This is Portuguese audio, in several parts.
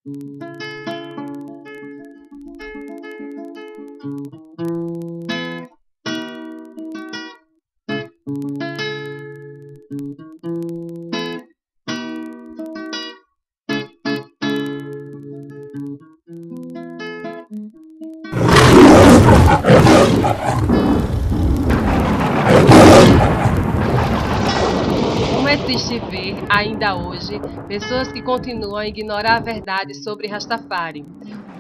Como é triste ver, ainda hoje, pessoas que continuam a ignorar a verdade sobre Rastafari.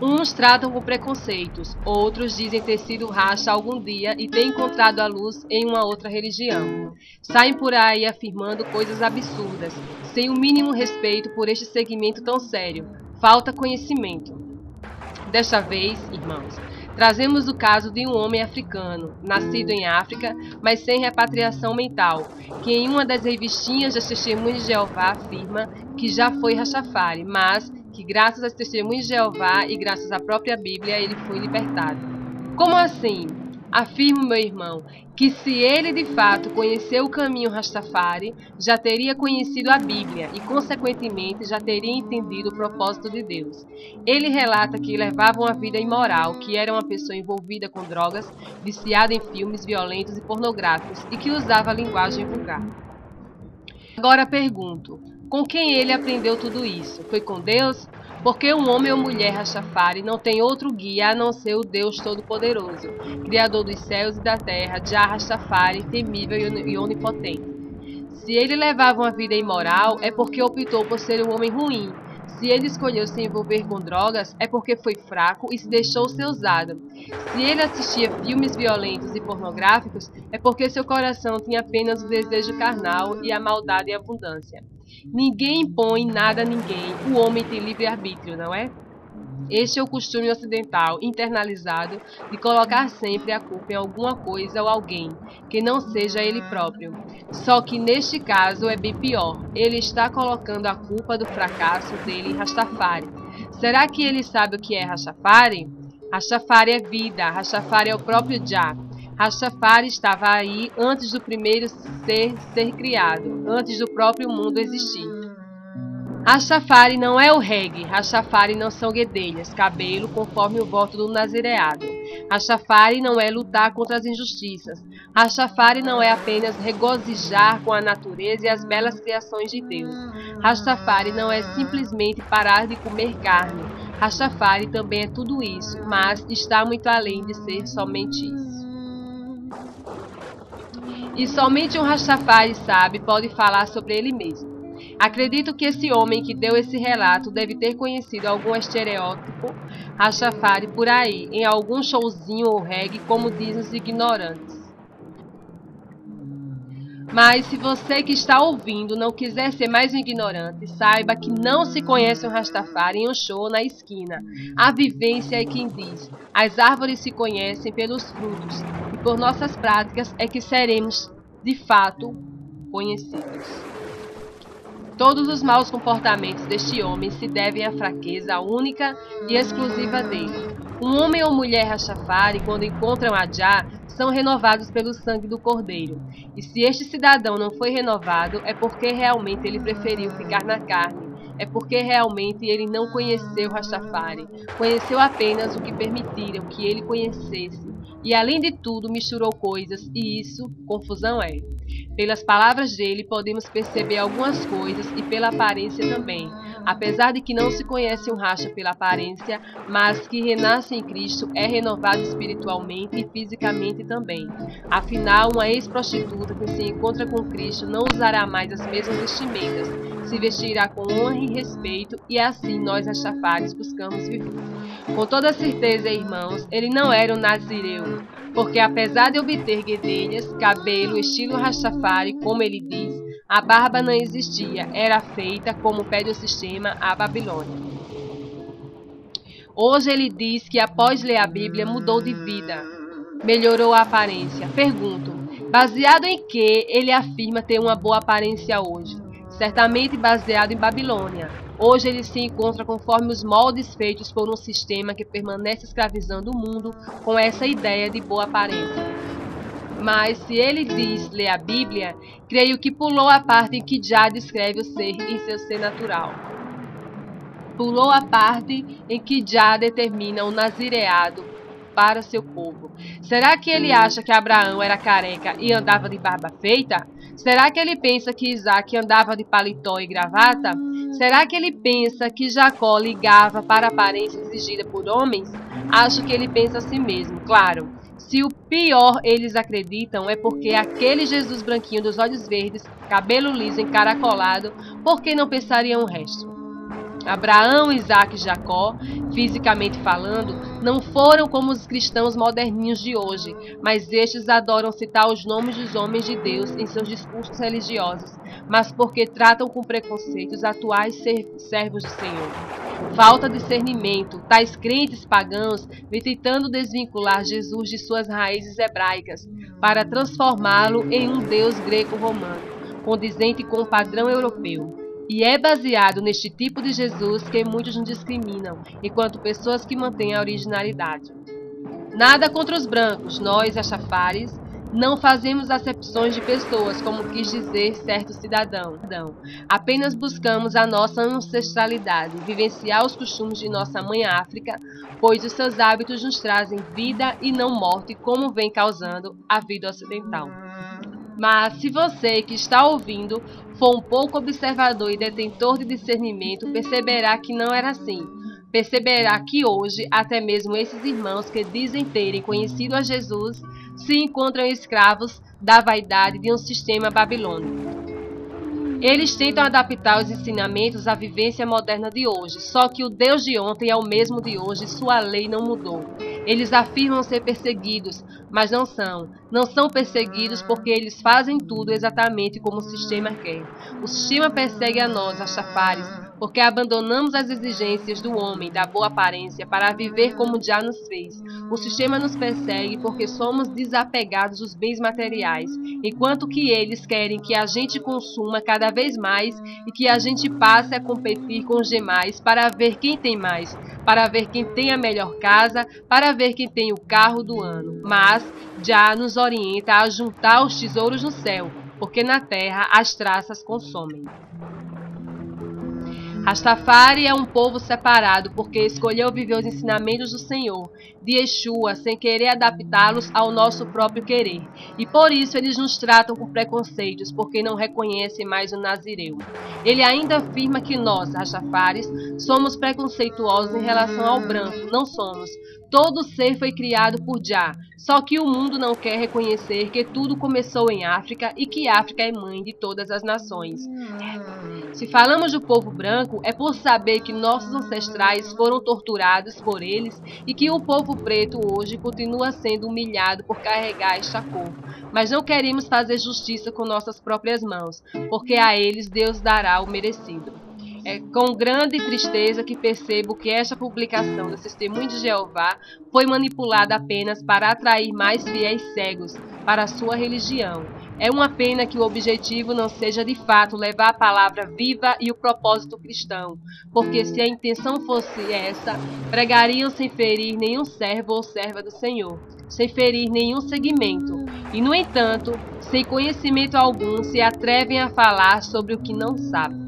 Uns tratam com preconceitos, outros dizem ter sido racha algum dia e ter encontrado a luz em uma outra religião. Saem por aí afirmando coisas absurdas, sem o mínimo respeito por este segmento tão sério. Falta conhecimento. Desta vez, irmãos, trazemos o caso de um homem africano, nascido em África, mas sem repatriação mental, que em uma das revistinhas das Testemunhas de Jeová afirma que já foi Rastafari, mas que graças às Testemunhas de Jeová e graças à própria Bíblia ele foi libertado. Como assim? Afirmo, meu irmão, que se ele de fato conheceu o caminho Rastafari, já teria conhecido a Bíblia e, consequentemente, já teria entendido o propósito de Deus. Ele relata que levava uma vida imoral, que era uma pessoa envolvida com drogas, viciada em filmes violentos e pornográficos e que usava a linguagem vulgar. Agora pergunto, com quem ele aprendeu tudo isso? Foi com Deus? Porque um homem ou mulher Rastafari não tem outro guia a não ser o Deus Todo-Poderoso, Criador dos céus e da terra, Jah Rastafari, temível e onipotente. Se ele levava uma vida imoral, é porque optou por ser um homem ruim. Se ele escolheu se envolver com drogas, é porque foi fraco e se deixou ser usado. Se ele assistia filmes violentos e pornográficos, é porque seu coração tinha apenas o desejo carnal e a maldade em abundância. Ninguém impõe nada a ninguém, o homem tem livre-arbítrio, não é? Este é o costume ocidental internalizado de colocar sempre a culpa em alguma coisa ou alguém, que não seja ele próprio. Só que neste caso é bem pior. Ele está colocando a culpa do fracasso dele em Rastafari. Será que ele sabe o que é Rastafari? Rastafari é vida, Rastafari é o próprio Jah. Rastafari estava aí antes do primeiro ser criado, antes do próprio mundo existir. Rastafari não é o reggae, Rastafari não são guedelhas, cabelo conforme o voto do nazireado. Rastafari não é lutar contra as injustiças. Rastafari não é apenas regozijar com a natureza e as belas criações de Deus. Rastafari não é simplesmente parar de comer carne. Rastafari também é tudo isso, mas está muito além de ser somente isso. E somente um Rastafari sabe, pode falar sobre ele mesmo. Acredito que esse homem que deu esse relato deve ter conhecido algum estereótipo Rastafari por aí, em algum showzinho ou reggae, como dizem os ignorantes. Mas se você que está ouvindo não quiser ser mais um ignorante, saiba que não se conhece um Rastafari em um show na esquina. A vivência é quem diz. As árvores se conhecem pelos frutos, e por nossas práticas é que seremos, de fato, conhecidos. Todos os maus comportamentos deste homem se devem à fraqueza única e exclusiva dele. Um homem ou mulher Rastafari, quando encontram a Jah, são renovados pelo sangue do Cordeiro. E se este cidadão não foi renovado, é porque realmente ele preferiu ficar na carne. É porque realmente ele não conheceu Rastafari. Conheceu apenas o que permitiram que ele conhecesse. E além de tudo misturou coisas, e isso, confusão é. Pelas palavras dele podemos perceber algumas coisas e pela aparência também. Apesar de que não se conhece um racha pela aparência, mas que renasce em Cristo é renovado espiritualmente e fisicamente também. Afinal, uma ex-prostituta que se encontra com Cristo não usará mais as mesmas vestimentas, se vestirá com honra e respeito, e assim nós Rastafaris buscamos viver. Com toda certeza, irmãos, ele não era um nazireu, porque apesar de obter guedelhas, cabelo, estilo Rastafari, como ele diz, a barba não existia, era feita, como pede o sistema, a Babilônia. Hoje ele diz que após ler a Bíblia mudou de vida, melhorou a aparência. Pergunto, baseado em que ele afirma ter uma boa aparência hoje? Certamente baseado em Babilônia. Hoje ele se encontra conforme os moldes feitos por um sistema que permanece escravizando o mundo com essa ideia de boa aparência. Mas se ele diz ler a Bíblia, creio que pulou a parte em que já descreve o ser em seu ser natural. pulou a parte em que já determina o nazireado para seu povo. Será que ele acha que Abraão era careca e andava de barba feita? Será que ele pensa que Isaac andava de paletó e gravata? Será que ele pensa que Jacó ligava para a aparência exigida por homens? Acho que ele pensa assim mesmo, claro. Se o pior eles acreditam é porque aquele Jesus branquinho dos olhos verdes, cabelo liso encaracolado, por que não pensariam o resto? Abraão, Isaac e Jacó, fisicamente falando, não foram como os cristãos moderninhos de hoje, mas estes adoram citar os nomes dos homens de Deus em seus discursos religiosos, mas porque tratam com preconceito os atuais servos do Senhor. Falta discernimento, tais crentes pagãos vêm tentando desvincular Jesus de suas raízes hebraicas para transformá-lo em um Deus greco-romano, condizente com o padrão europeu. E é baseado neste tipo de Jesus que muitos nos discriminam, enquanto pessoas que mantêm a originalidade. Nada contra os brancos, nós, rastafaris, não fazemos acepções de pessoas, como quis dizer certo cidadão. Apenas buscamos a nossa ancestralidade, vivenciar os costumes de nossa mãe África, pois os seus hábitos nos trazem vida e não morte, como vem causando a vida ocidental. Mas se você que está ouvindo for um pouco observador e detentor de discernimento, perceberá que não era assim. Perceberá que hoje, até mesmo esses irmãos que dizem terem conhecido a Jesus, se encontram escravos da vaidade de um sistema babilônico. Eles tentam adaptar os ensinamentos à vivência moderna de hoje, só que o Deus de ontem é o mesmo de hoje e sua lei não mudou. Eles afirmam ser perseguidos, mas não são. Não são perseguidos porque eles fazem tudo exatamente como o sistema quer. O sistema persegue a nós, rastafaris, porque abandonamos as exigências do homem, da boa aparência, para viver como já nos fez. O sistema nos persegue porque somos desapegados dos bens materiais, enquanto que eles querem que a gente consuma cada vez mais e que a gente passe a competir com os demais para ver quem tem mais, para ver quem tem a melhor casa, para ver quem tem o carro do ano. Mas já nos orienta a juntar os tesouros no céu, porque na terra as traças consomem. Rastafari é um povo separado porque escolheu viver os ensinamentos do Senhor, de Yeshua, sem querer adaptá-los ao nosso próprio querer. E por isso eles nos tratam com preconceitos, porque não reconhecem mais o Nazireu. Ele ainda afirma que nós, Rastafaris, somos preconceituosos em relação ao branco. Não somos. Todo ser foi criado por Jah, só que o mundo não quer reconhecer que tudo começou em África e que África é mãe de todas as nações. Se falamos do povo branco, é por saber que nossos ancestrais foram torturados por eles e que o povo preto hoje continua sendo humilhado por carregar esta cor. Mas não queremos fazer justiça com nossas próprias mãos, porque a eles Deus dará o merecido. É com grande tristeza que percebo que esta publicação do Testemunho de Jeová foi manipulada apenas para atrair mais fiéis cegos para a sua religião. É uma pena que o objetivo não seja de fato levar a palavra viva e o propósito cristão, porque se a intenção fosse essa, pregariam sem ferir nenhum servo ou serva do Senhor, sem ferir nenhum segmento, e no entanto, sem conhecimento algum, se atrevem a falar sobre o que não sabem.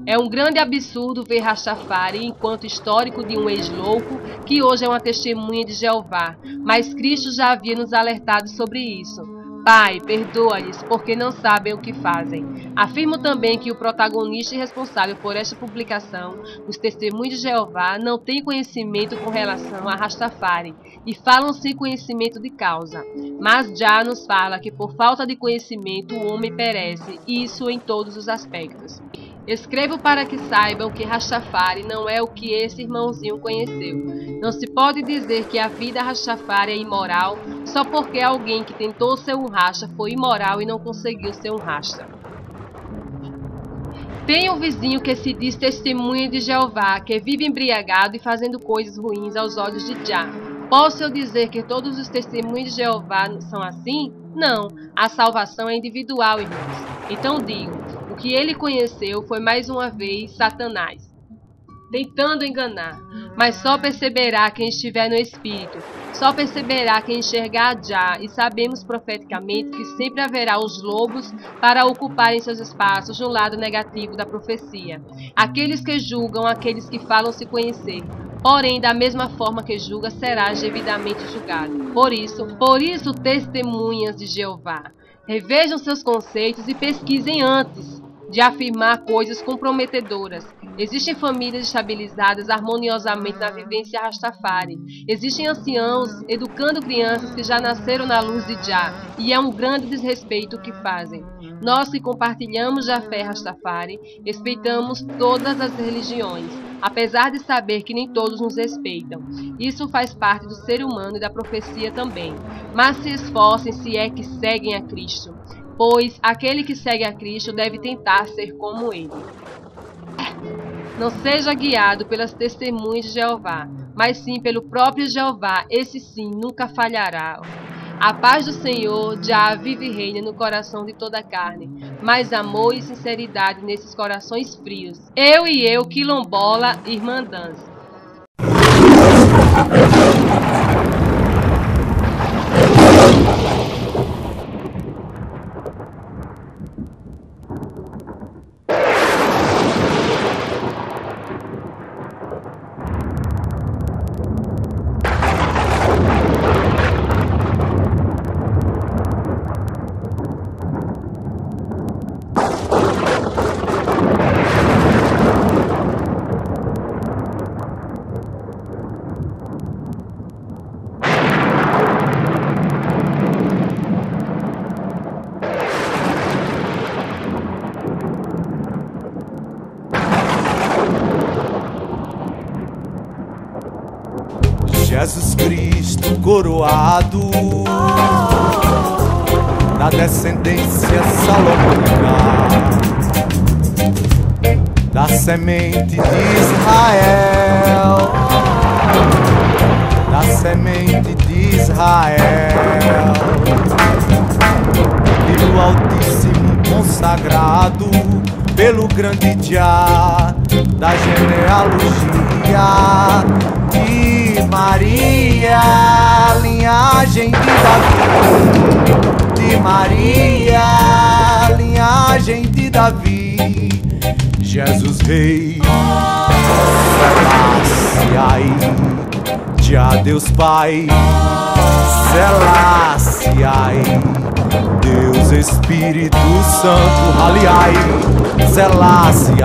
É um grande absurdo ver Rastafari enquanto histórico de um ex-louco que hoje é uma testemunha de Jeová, mas Cristo já havia nos alertado sobre isso. Pai, perdoa-lhes, porque não sabem o que fazem. Afirmo também que o protagonista e responsável por esta publicação, os Testemunhos de Jeová, não tem conhecimento com relação a Rastafari e falam sem conhecimento de causa. Mas já nos fala que por falta de conhecimento o homem perece, e isso em todos os aspectos. Escrevo para que saibam que Rastafari não é o que esse irmãozinho conheceu. Não se pode dizer que a vida Rastafari é imoral só porque alguém que tentou ser um Rasta foi imoral e não conseguiu ser um Rasta. Tem um vizinho que se diz testemunha de Jeová, que vive embriagado e fazendo coisas ruins aos olhos de Jah. Posso eu dizer que todos os testemunhos de Jeová são assim? Não, a salvação é individual, irmãos. Então digo, o que ele conheceu foi mais uma vez Satanás. tentando enganar. Mas só perceberá quem estiver no Espírito, só perceberá quem enxergar já, e sabemos profeticamente que sempre haverá os lobos para ocuparem seus espaços no lado negativo da profecia. Aqueles que julgam, aqueles que falam se conhecer. Porém, da mesma forma que julga, será devidamente julgado. Por isso, testemunhas de Jeová, revejam seus conceitos e pesquisem antes de afirmar coisas comprometedoras. Existem famílias estabilizadas harmoniosamente na vivência Rastafari. Existem anciãos educando crianças que já nasceram na luz de Jah, e é um grande desrespeito o que fazem. Nós que compartilhamos da fé Rastafari, respeitamos todas as religiões, apesar de saber que nem todos nos respeitam. Isso faz parte do ser humano e da profecia também. Mas se esforcem se é que seguem a Cristo, pois aquele que segue a Cristo deve tentar ser como ele. Não seja guiado pelas testemunhas de Jeová, mas sim pelo próprio Jeová, esse sim nunca falhará. A paz do Senhor já vive e reina no coração de toda a carne, mas amor e sinceridade nesses corações frios. Eu, quilombola, irmandãs. Jesus Cristo coroado da descendência salomônica, da semente de Israel, da semente de Israel, pelo Altíssimo consagrado, pelo grande Jah da genealogia de Maria, linhagem de Davi, de Maria, linhagem de Davi, Jesus Rei, Selassie, Jah Deus Pai, Selassie, Deus Espírito Santo, Aliai, Selassie,